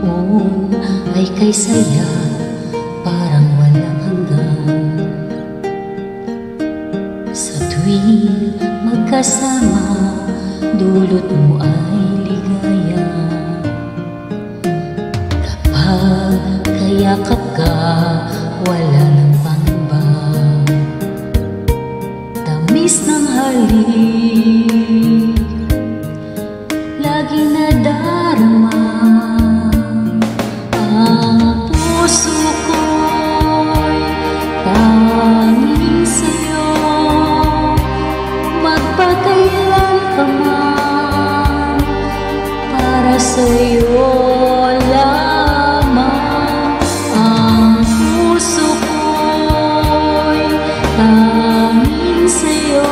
noon ay kay saya, parang walang hanggan. Sa tuwing magkasama, dulot mo ay ligaya. Kapag kayakap ka, wala nang pangamba. Tamis ng halik, lagi nadarama. Ang puso ko'y tanging sa'yo, magpakailan pa man, para sa'yo lamang. Ang puso ko'y tanging sa'yo,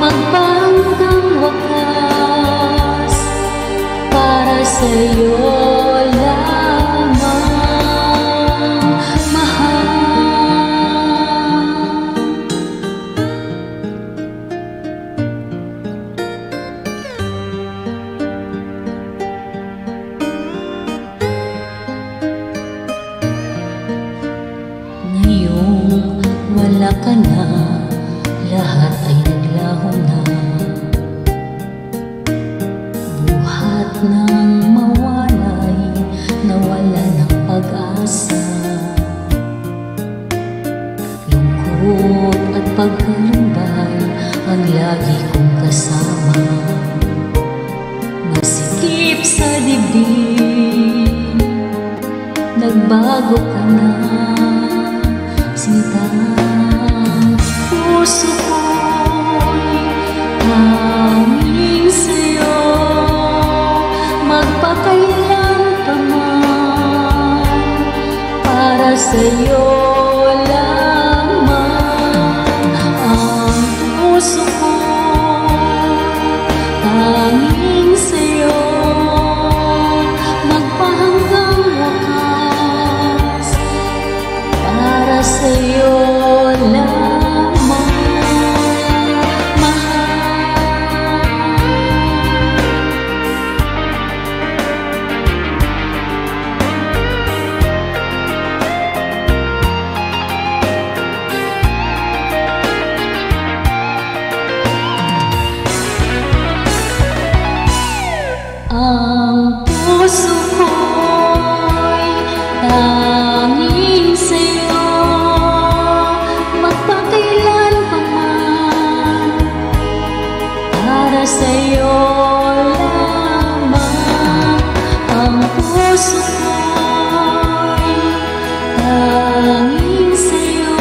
magpahanggang wakas, para sa'yo lamang, mahal. Ngayong wala ka na, lahat ay naglaho na. Buhat ng mawalay, nawala ng pag-asa. Lungkot at pagkalumbay ang lagi kong kasama. Masikip sa dibdib, nagbago ka na, sinta. Puso ko'y tanging sa'yo, magpakailan pa man, para sa'yo lamang. Ang puso ko'y tanging sa'yo, magpahanggang wakas, para sa'yo lamang, mahal. Ang puso ko'y tanging sa'yo, magpakailan pa man, para sa'yo lamang. Ang puso ko'y tanging sa'yo,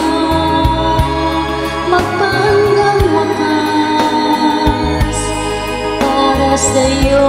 magpahanggang wakas, para sa'yo